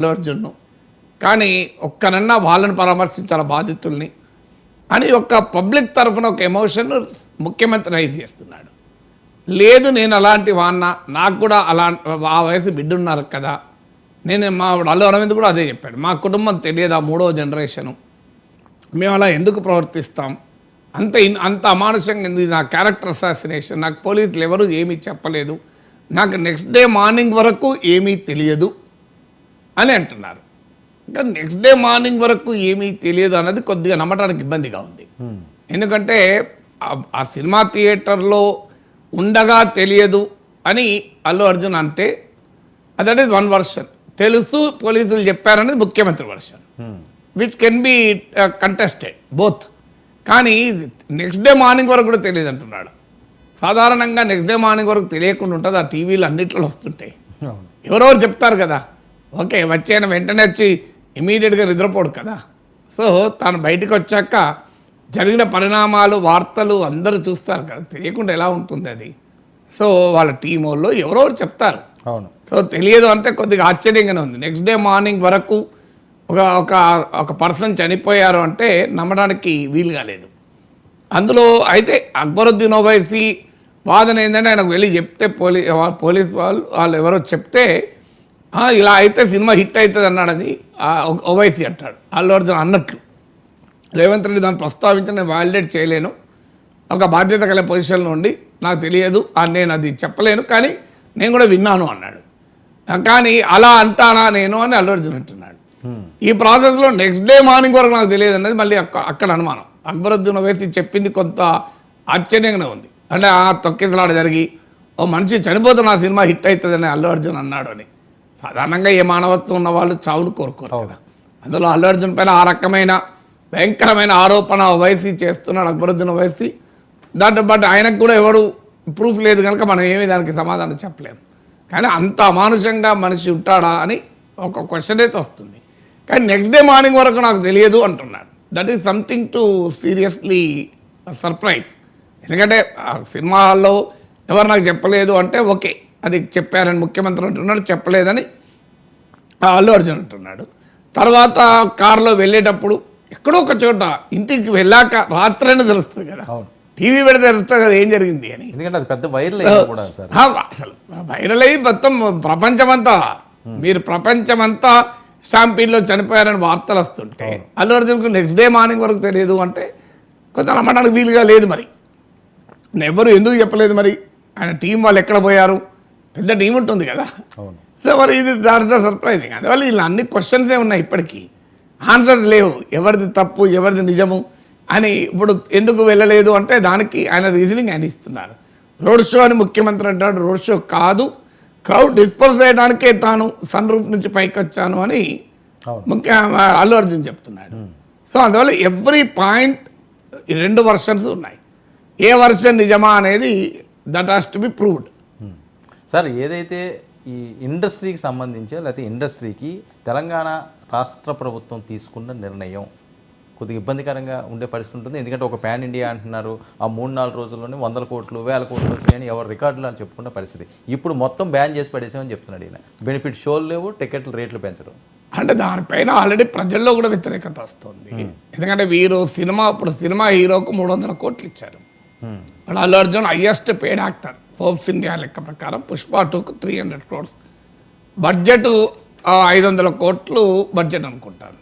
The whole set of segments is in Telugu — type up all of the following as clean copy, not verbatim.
అల్లు అర్జున్ను. కానీ ఒక్కనన్నా వాళ్ళని పరామర్శించాల బాధితుల్ని అని ఒక పబ్లిక్ తరఫున ఒక ఎమోషన్ ముఖ్యమంత్రి రైజ్ చేస్తున్నాడు. లేదు నేను అలాంటి వాన్న, నాకు కూడా ఆ వయసు బిడ్డ ఉన్నారు కదా, నేను మా అల్లు అరవింద్ కూడా అదే చెప్పాడు, మా కుటుంబం తెలియదా 3వ జనరేషను, మేము అలా ఎందుకు ప్రవర్తిస్తాం, అంత అమానుషంగా ఎందుకు, నా క్యారెక్టర్ అసాసినేషన్, నాకు పోలీసులు ఎవరు ఏమీ చెప్పలేదు, నాకు నెక్స్ట్ డే మార్నింగ్ వరకు ఏమీ తెలియదు అని అంటున్నారు. ఇంకా నెక్స్ట్ డే మార్నింగ్ వరకు ఏమీ తెలియదు అన్నది కొద్దిగా నమ్మటానికి ఇబ్బందిగా ఉంది. ఎందుకంటే ఆ సినిమా థియేటర్లో ఉండగా తెలియదు అని అల్లు అర్జున్ అంటే దట్ ఈస్ వన్ వర్షన్. తెలుసు పోలీసులు చెప్పారనేది ముఖ్యమంత్రి version, which can be contested both. కానీ నెక్స్ట్ డే మార్నింగ్ వరకు కూడా తెలియదు అంటున్నాడు. సాధారణంగా నెక్స్ట్ డే మార్నింగ్ వరకు తెలియకుండా ఉంటుంది, ఆ టీవీలు అన్నిట్లో వస్తుంటాయి, ఎవరెవరు చెప్తారు కదా. ఓకే, వచ్చాయన వెంటనే వచ్చి ఇమీడియట్గా నిద్రపోడు కదా. సో తాను బయటకు వచ్చాక జరిగిన పరిణామాలు వార్తలు అందరూ చూస్తారు కదా, తెలియకుండా ఎలా ఉంటుంది అది. సో వాళ్ళ టీం వాళ్ళు ఎవరెవరు చెప్తారు. అవును. సో తెలియదు అంటే కొద్దిగా ఆశ్చర్యంగానే ఉంది. నెక్స్ట్ డే మార్నింగ్ వరకు ఒక పర్సన్ చనిపోయారు అంటే నమ్మడానికి వీలు కాలేదు. అందులో అయితే అక్బరుద్దీన్ ఓవైసీ వాదన ఏంటంటే ఆయనకు వెళ్ళి చెప్తే పోలీస్ వాళ్ళు ఎవరో చెప్తే ఇలా అయితే సినిమా హిట్ అవుతుంది అన్నాడని ఓవైసీ అంటాడు. అల్లు అర్జున్ అన్నట్లు రేవంత్ రెడ్డి దాన్ని ప్రస్తావించి నేను వాలిడేట్ చేయలేను, ఒక బాధ్యత కలిగే పొజిషన్లో ఉండి నాకు తెలియదు, నేను అది చెప్పలేను, కానీ నేను కూడా విన్నాను అన్నాడు. కానీ అలా అంటానా నేను అని అల్లు అర్జున్ అంటున్నాడు. ఈ ప్రాసెస్లో నెక్స్ట్ డే మార్నింగ్ వరకు నాకు తెలియదు అన్నది మళ్ళీ అక్కడ అనుమానం. అక్బరుద్దీన్ ఓవైసీ చెప్పింది కొంత ఆశ్చర్యంగానే ఉంది. అంటే తొక్కిసలాట జరిగి ఓ మనిషి చనిపోతే నా సినిమా హిట్ అవుతుందని అల్లు అర్జున్ అన్నాడు అని. సాధారణంగా ఏ మానవత్వం ఉన్న వాళ్ళు చావును కోరుకోరు కదా. అందులో అల్లు అర్జున్ పైన ఆ రకమైన భయంకరమైన ఆరోపణ ఓవైసీ చేస్తున్నాడు అక్బరుద్దీన్ ఓవైసీ. బట్ ఆయనకు కూడా ఎవడు ప్రూఫ్ లేదు కనుక మనం ఏమీ దానికి సమాధానం చెప్పలేము. కానీ అంత అమానుషంగా మనిషి ఉంటాడా అని ఒక క్వశ్చన్ అయితే వస్తుంది. కానీ నెక్స్ట్ డే మార్నింగ్ వరకు నాకు తెలియదు అంటున్నాడు. That is something to seriously surprise. ఎందుకంటే సినిమాల్లో ఎవరు నాకు చెప్పలేదు అంటే ఓకే, అది చెప్పారని ముఖ్యమంత్రి అంటున్నాడు, చెప్పలేదని అల్లు అర్జున్ అంటున్నాడు. తర్వాత కారులో వెళ్ళేటప్పుడు ఎక్కడో ఒక చోట ఇంటికి వెళ్ళాక రాత్రైనా తెలుస్తుంది కదా, టీవీ పెడితే తెలుస్తుంది కదా ఏం జరిగింది అని. ఎందుకంటే అది పెద్ద వైరల్ అసలు వైరల్ అయ్యి మొత్తం ప్రపంచమంతా, మీరు ప్రపంచమంతా స్టాంపీడ్లో చనిపోయారని వార్తలు వస్తుంటే అల్లు అర్జున్కు నెక్స్ట్ డే మార్నింగ్ వరకు తెలియదు అంటే కొంత నమ్మడానికి వీలుగా లేదు. మరి ఎవరు ఎందుకు చెప్పలేదు, మరి ఆయన టీం వాళ్ళు ఎక్కడ పోయారు, పెద్ద టీం ఉంటుంది కదా. సో మరి ఇది దాని సర్ప్రైజింగ్. అందువల్ల ఇలా అన్ని క్వశ్చన్సే ఉన్నాయి, ఇప్పటికీ ఆన్సర్స్ లేవు, ఎవరిది తప్పు ఎవరిది నిజము అని. ఇప్పుడు ఎందుకు వెళ్ళలేదు అంటే దానికి ఆయన రీజనింగ్ ఆయన ఇస్తున్నారు. రోడ్ షో అని ముఖ్యమంత్రి అంటాడు, రోడ్ షో కాదు, క్రౌడ్ డిస్పర్స్ చేయడానికే తాను సన్ రూఫ్ నుంచి పైకి వచ్చాను అని అల్లు అర్జున్ చెప్తున్నాడు. సో అందువల్ల ఎవ్రీ పాయింట్ 2 వర్షన్స్ ఉన్నాయి. ఏ వర్షన్ నిజమా అనేది that has to be proved. Sir, ఏదైతే ఈ ఇండస్ట్రీకి సంబంధించి లేకపోతే ఇండస్ట్రీకి తెలంగాణ రాష్ట్ర ప్రభుత్వం తీసుకున్న నిర్ణయం కొద్దిగా ఇబ్బందికరంగా ఉండే పరిస్థితి ఉంటుంది. ఎందుకంటే ఒక పాన్ ఇండియా అంటున్నారు, ఆ 3-4 రోజుల్లోనే 100 కోట్లు 1000 కోట్లు వచ్చాయని ఎవరు రికార్డులు అని చెప్పుకున్న పరిస్థితి. ఇప్పుడు మొత్తం బ్యాన్ చేసి పడేసామని చెప్తున్నాడు ఈయన. బెనిఫిట్ షోలు లేవు, టికెట్లు రేట్లు పెంచడం అంటే దానిపైన ఆల్రెడీ ప్రజల్లో కూడా వ్యతిరేకత వస్తుంది. ఎందుకంటే ఇప్పుడు సినిమా హీరోకు 300 కోట్లు ఇచ్చారు. Allu Arjun highest paid actor Forbes India లెక్క ప్రకారం. పుష్ప 2కు 300 crores బడ్జెట్, 500 కోట్లు బడ్జెట్ అనుకుంటారు.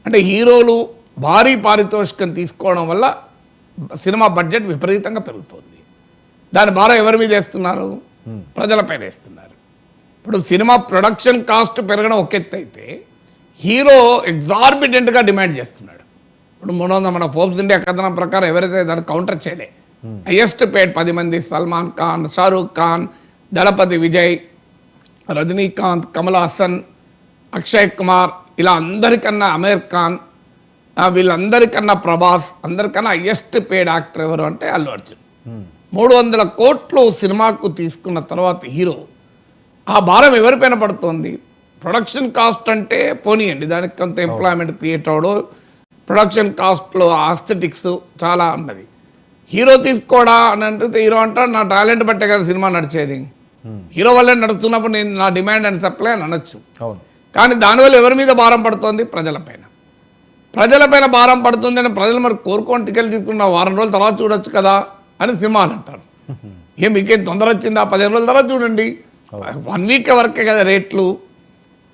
అంటే హీరోలు భారీ పారితోషికం తీసుకోవడం వల్ల సినిమా బడ్జెట్ విపరీతంగా పెరుగుతుంది. దాని భారం ఎవరి మీద వేస్తున్నారు, ప్రజలపైన వేస్తున్నారు. ఇప్పుడు సినిమా ప్రొడక్షన్ కాస్ట్ పెరగడం ఒక ఎత్తు అయితే హీరో ఎగ్జార్బిటెంట్గా డిమాండ్ చేస్తున్నాడు. ఇప్పుడు 300 మన ఫోర్బ్స్ ఇండియా కథనం ప్రకారం ఎవరైతే దాన్ని కౌంటర్ చేయలే, హైయెస్ట్ పేడ్ 10 మంది, సల్మాన్ ఖాన్, షారూక్ ఖాన్, దళపతి విజయ్, రజనీకాంత్, కమల్ హాసన్, అక్షయ్ కుమార్, ఇలా అందరికన్నా అమీర్ ఖాన్, వీళ్ళందరికన్నా ప్రభాస్, అందరికన్నా హైయెస్ట్ పేడ్ యాక్టర్ ఎవరు అంటే అల్లు అర్జున్. 300 కోట్లు సినిమాకు తీసుకున్న తర్వాత హీరో, ఆ భారం ఎవరిపైన పడుతుంది? ప్రొడక్షన్ కాస్ట్ అంటే పోనీయండి, దానికి కొంత ఎంప్లాయ్మెంట్ క్రియేట్ అవడం, ప్రొడక్షన్ కాస్ట్లో ఆస్థెటిక్స్ చాలా ఉన్నది. హీరో తీసుకోవడా అని అంటే హీరో అంటాడు నా టాలెంట్ బట్టే కదా సినిమా నడిచేది, హీరో వల్లే నడుస్తున్నప్పుడు నేను నా డిమాండ్ అండ్ సప్లై అని అనొచ్చు. కానీ దానివల్ల ఎవరి మీద భారం పడుతోంది? ప్రజలపైన భారం పడుతుంది అని ప్రజలు మరి కోరుకొని టికెట్లు తీసుకున్న వారం రోజుల తర్వాత చూడొచ్చు కదా అని సినిమాలు అంటారు. మీకేం తొందర వచ్చిందా? 15 రోజుల తర్వాత చూడండి. 1 వీక్ వరకే కదా రేట్లు.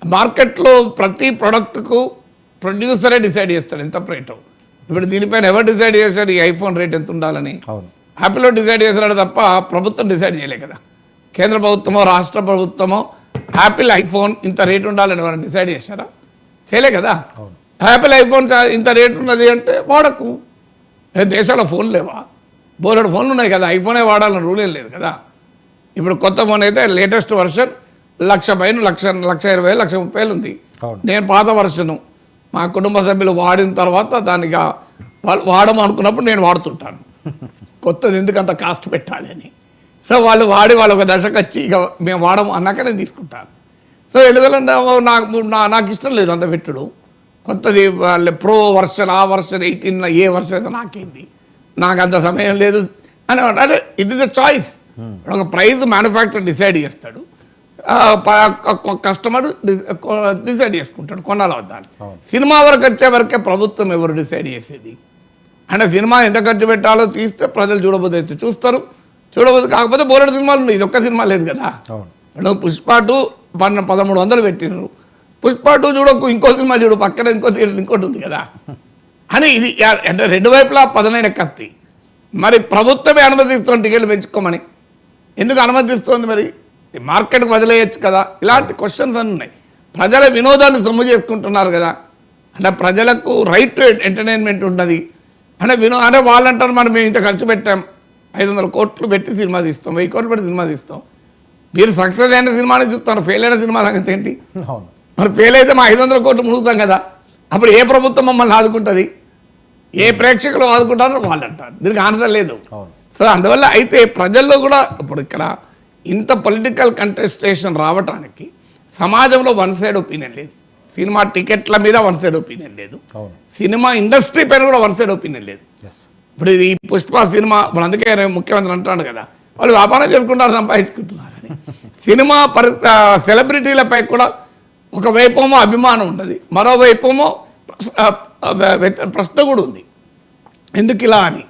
మార్కెట్లో ప్రతి ప్రోడక్ట్కు ప్రొడ్యూసరే డిసైడ్ చేస్తాడు ఎంత రేటు. ఇప్పుడు దీనిపైన ఎవరు డిసైడ్ చేశారు ఈ ఐఫోన్ రేట్ ఎంత ఉండాలని? యాపిల్లో డిసైడ్ చేస్తున్నాడు తప్ప ప్రభుత్వం డిసైడ్ చేయలే కదా. కేంద్ర ప్రభుత్వమో రాష్ట్ర ప్రభుత్వమో యాపిల్ ఐఫోన్ ఇంత రేటు ఉండాలని ఎవరైనా డిసైడ్ చేశారా? చేయలే కదా. యాపిల్ ఐఫోన్ ఇంత రేటు ఉన్నది అంటే వాడకు. దేశాల్లో ఫోన్లు లేవా? బోలెడు ఫోన్లు ఉన్నాయి కదా, ఐఫోనే వాడాలని రూల్ ఏం లేదు కదా. ఇప్పుడు కొత్త ఫోన్ అయితే లేటెస్ట్ వర్షన్ 1,00,000 పైన 1,20,000 1,30,000 ఉంది. నేను పాత వర్షను మా కుటుంబ సభ్యులు వాడిన తర్వాత దానిగా వాళ్ళు వాడమనుకున్నప్పుడు నేను వాడుతుంటాను. కొత్తది ఎందుకు అంత కాస్ట్ పెట్టాలి అని. సో వాళ్ళు వాడి వాళ్ళు ఒక దశకు వచ్చి ఇక మేము వాడము అన్నాక నేను తీసుకుంటాను. సో ఎందుకంటే నాకు ఇష్టం లేదు అంత పెట్టుడు. కొత్తది ప్రో వర్షన్, ఆ వర్షన్ 18 ఏ వర్షన్ అయితే నాకేంది, నాకు అంత సమయం లేదు అని. అంటే ఇట్ ఈస్ ఎ చాయిస్. ఒక ప్రైజ్ మ్యానుఫ్యాక్చర్ డిసైడ్ చేస్తాడు, కస్టమర్ డిసైడ్ చేసుకుంటాడు కొనాలి వద్దాని. సినిమా వరకు వచ్చే వరకే ప్రభుత్వం ఎవరు డిసైడ్ చేసేది. అంటే సినిమా ఎంత ఖర్చు పెట్టాలో తీస్తే ప్రజలు చూడబోతే అయితే చూస్తారు, చూడబోదు కాకపోతే బోలెడు సినిమాలు ఉన్నాయి. ఇది ఒక్క సినిమా లేదు కదా. ఇప్పుడు పుష్ప 2 1,300 పెట్టినారు. పుష్ప 2 చూడకు, ఇంకో సినిమా చూడు, పక్కన ఇంకోటి ఉంది కదా అని. ఇది అంటే రెండు వైపులా పదనైన కత్తి. మరి ప్రభుత్వమే అనుమతిస్తుంది టికెట్లు పెంచుకోమని. ఎందుకు అనుమతిస్తుంది? మరి మార్కెట్కి వదిలేయచ్చు కదా. ఇలాంటి క్వశ్చన్స్ అన్నీ ఉన్నాయి. ప్రజల వినోదాన్ని సొమ్ము చేసుకుంటున్నారు కదా. అంటే ప్రజలకు రైట్ టు ఎంటర్టైన్మెంట్ ఉన్నది. అంటే వాళ్ళు అంటారు మరి మేము ఇంత ఖర్చు పెట్టాం, 500 కోట్లు పెట్టి సినిమా తీస్తాం, 1000 కోట్లు పెట్టి సినిమా తీస్తాం. మీరు సక్సెస్ అయిన సినిమాని చూస్తారు, ఫెయిల్ అయిన సినిమా సంగతి ఏంటి? మరి ఫెయిల్ అయితే మా 500 కోట్లు మునుగుతాం కదా. అప్పుడు ఏ ప్రభుత్వం మమ్మల్ని ఆదుకుంటుంది? ఏ ప్రేక్షకులు ఆదుకుంటారో వాళ్ళు అంటారు. దీనికి ఆన్సర్ లేదు. సో అందువల్ల అయితే ప్రజల్లో కూడా ఇప్పుడు ఇక్కడ ఇంత పొలిటికల్ కంటెస్టేషన్ రావటానికి సమాజంలో వన్ సైడ్ ఒపీనియన్ లేదు. సినిమా టికెట్ల మీద వన్ సైడ్ ఒపీనియన్ లేదు, సినిమా ఇండస్ట్రీ పైన కూడా వన్ సైడ్ ఒపీనియన్ లేదు. ఇప్పుడు ఇది పుష్ప సినిమా, ఇప్పుడు అందుకే ముఖ్యమంత్రి అంటున్నాడు కదా, వాళ్ళు వ్యాపారం చేసుకుంటారు, సంపాదించుకుంటున్నారు అని. సినిమా సెలబ్రిటీలపై కూడా ఒకవైపేమో అభిమానం ఉంటుంది, మరోవైపేమో ప్రశ్న కూడా ఉంది, ఎందుకు ఇలా అని.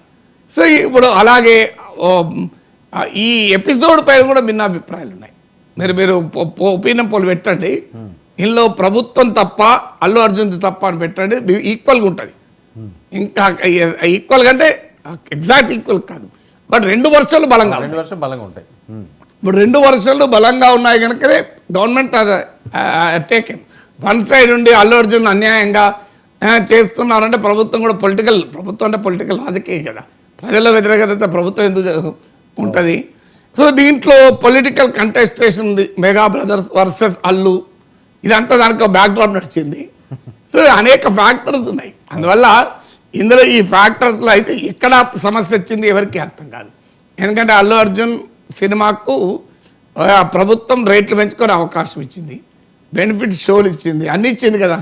సో ఇప్పుడు అలాగే ఈ ఎపిసోడ్ పైన కూడా భిన్న అభిప్రాయాలు ఉన్నాయి. మీరు ఒపీనియన్ పోల్ పెట్టండి, ఇందులో ప్రభుత్వం తప్ప అల్లు అర్జున్ తప్ప అని పెట్టండి, ఈక్వల్గా ఉంటుంది. ఇంకా ఈక్వల్ అంటే ఎగ్జాక్ట్ ఈక్వల్ కాదు, బట్ 2 వర్షాలు బలంగా ఉంటాయి. ఇప్పుడు 2 వర్షాలు బలంగా ఉన్నాయి కనుకనే గవర్నమెంట్ టేకెన్. వన్ సైడ్ ఉండి అల్లు అర్జున్ అన్యాయంగా చేస్తున్నారంటే ప్రభుత్వం కూడా ప్రభుత్వం అంటే పొలిటికల్ రాజకీయం కదా, ప్రజల వ్యతిరేకత ప్రభుత్వం ఎందుకు ఉంటుంది. సో దీంట్లో పొలిటికల్ కంటెస్టేషన్ ఉంది, మెగా బ్రదర్స్ వర్సెస్ అల్లు, ఇదంతా దానికి బ్యాక్డ్రాప్ నడిచింది. సో అనేక ఫ్యాక్టర్స్ ఉన్నాయి. అందువల్ల ఇందులో ఈ ఫ్యాక్టర్స్లో అయితే ఎక్కడ సమస్య వచ్చింది ఎవరికి అర్థం కాదు. ఎందుకంటే అల్లు అర్జున్ సినిమాకు ప్రభుత్వం రేట్లు పెంచుకొని అవకాశం ఇచ్చింది, బెనిఫిట్ షోలు ఇచ్చింది, అన్నీ ఇచ్చింది కదా,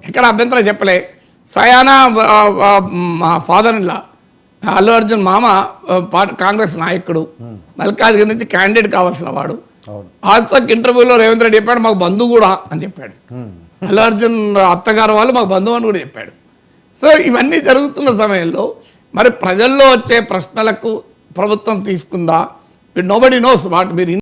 ఎక్కడ అభ్యంతరం చెప్పలే. స్వయానా మా ఫాదర్ ఇన్లా అల్లు అర్జున్ మామ కాంగ్రెస్ నాయకుడు, మల్కాజ్గిరి నుంచి క్యాండిడేట్ కావాల్సిన వాడు. ఆత్మక్ ఇంటర్వ్యూలో రేవంత్ రెడ్డి చెప్పాడు మాకు బంధువు కూడా అని చెప్పాడు. అల్లు అర్జున్ అత్తగారు వాళ్ళు మాకు బంధువు అని కూడా చెప్పాడు. సో ఇవన్నీ జరుగుతున్న సమయంలో మరి ప్రజల్లో వచ్చే ప్రశ్నలకు ప్రభుత్వం తీసుకుందా? నోబడీ నోస్ వాట్ మీరు